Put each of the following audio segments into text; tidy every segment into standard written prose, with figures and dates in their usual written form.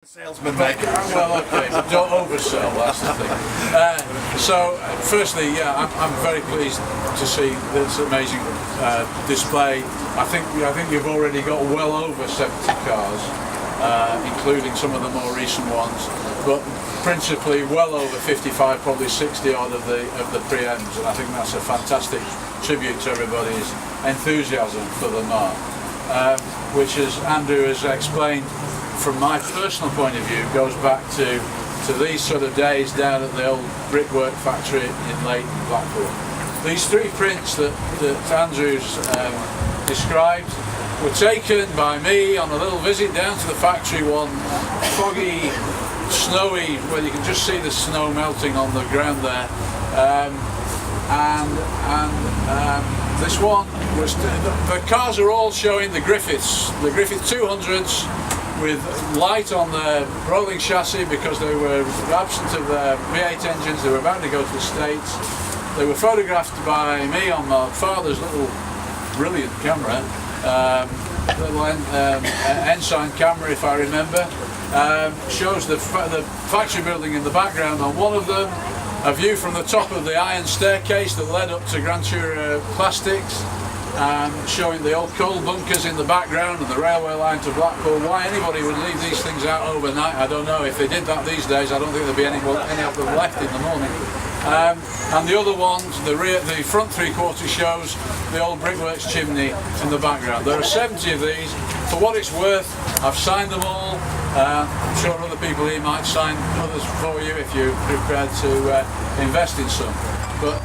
Salesman, mate. Well, okay, but don't oversell, that's the thing. So, firstly, yeah, I'm very pleased to see this amazing display. I think you've already got well over 70 cars, including some of the more recent ones, but principally well over 55, probably 60 odd of the pre-Ms, and I think that's a fantastic tribute to everybody's enthusiasm for the marque, which, as Andrew has explained, from my personal point of view, goes back to these sort of days down at the old brickwork factory in Leighton, Blackpool. These three prints that Andrew's described were taken by me on a little visit down to the factory one foggy, snowy, where you can just see the snow melting on the ground there. This one was, the cars are all showing the Griffith 200s, with light on the rolling chassis because they were absent of the V8 engines. They were about to go to the States. They were photographed by me on my father's little brilliant camera, little Ensign camera, if I remember. Shows the factory building in the background on one of them, a view from the top of the iron staircase that led up to Gran Turismo Plastics, showing the old coal bunkers in the background and the railway line to Blackpool. Why anybody would leave these things out overnight, I don't know. If they did that these days, I don't think there'd be any of them left in the morning. And the other ones, the front three-quarter shows the old brickworks chimney in the background. There are 70 of these. For what it's worth, I've signed them all. I'm sure other people here might sign others for you if you're prepared to invest in some. But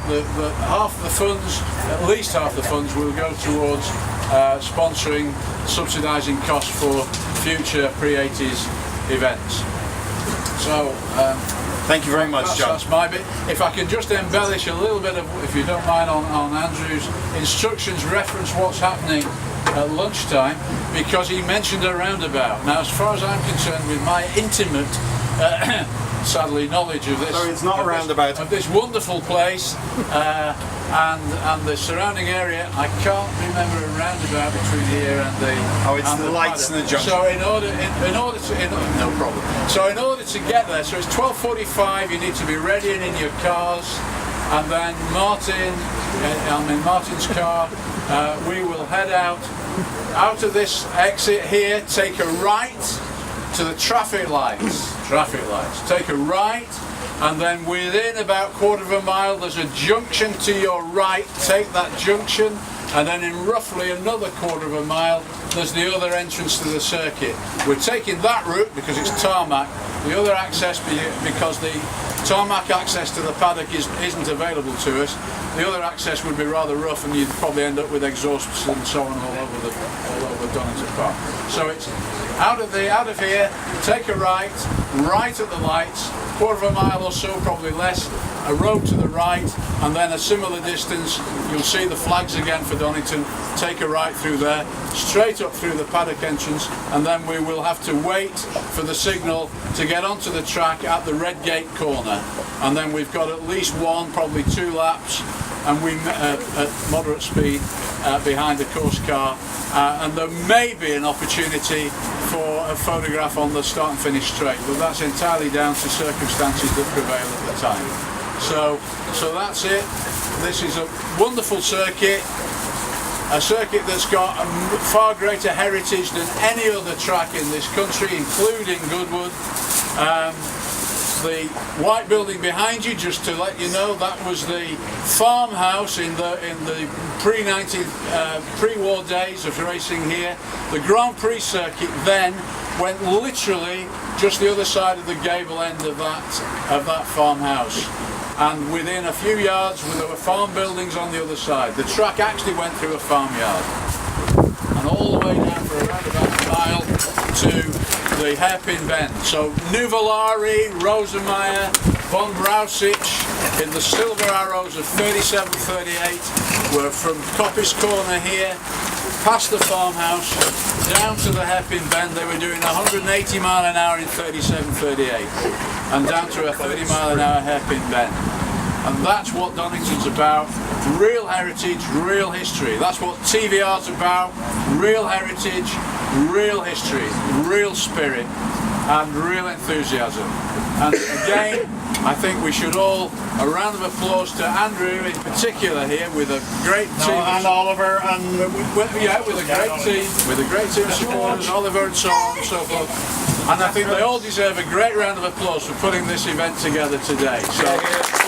half the funds, at least half the funds, will go towards sponsoring, subsidising costs for future pre-80s events. So, thank you very much, John. That's my bit. If I can just embellish a little bit of, if you don't mind, on Andrew's instructions, reference what's happening at lunchtime, because he mentioned a roundabout. Now, as far as I'm concerned, with my intimate sadly knowledge of this, sorry, it's not a roundabout, of this wonderful place and the surrounding area, I can't remember a roundabout between here and the the lights in the junction. So in order to no problem. So in order to get there, so it's 12:45. You need to be ready and in your cars, and then I'm in Martin's car. We will head out of this exit here, take a right to the traffic lights. Take a right, and then within about quarter of a mile there's a junction to your right. Take that junction, and then in roughly another quarter of a mile there's the other entrance to the circuit. We're taking that route because it's tarmac. The other access, because the tarmac access to the paddock isn't available to us, the other access would be rather rough, and you'd probably end up with exhausts and so on all over Donington Park. So it's out of here, take a right at the lights, quarter of a mile or so, probably less, a road to the right, and then a similar distance, you'll see the flags again for Donington. Take a right through there, straight up through the paddock entrance, and then we will have to wait for the signal to get onto the track at the red gate corner. And then we've got at least one, probably two laps, and we at moderate speed behind the course car, and there may be an opportunity for a photograph on the start and finish straight, but that's entirely down to circumstances that prevail at the time. So that's it. This is a wonderful circuit, a circuit that's got a far greater heritage than any other track in this country, including Goodwood. The white building behind you, just to let you know, that was the farmhouse in the pre-war days of racing here. The Grand Prix circuit then went literally just the other side of the gable end of that farmhouse, and within a few yards there were farm buildings on the other side. The track actually went through a farmyard and all the way down for around about a mile to the hairpin bend. So Nuvolari, Rosemeyer, Von Brausich in the silver arrows of 37-38 were from Coppice Corner here, past the farmhouse, down to the hairpin bend. They were doing 180 mile an hour in 37-38 and down to a 30 mile an hour hairpin bend. And that's what Donington's about. Real heritage, real history. That's what TVR's about. Real heritage, real history, real spirit. and real enthusiasm. And again, I think we should all, a round of applause to Andrew in particular here with a great team. And Oliver and with a great team of supporters, Oliver and so on and so forth. And I think they all deserve a great round of applause for putting this event together today. So.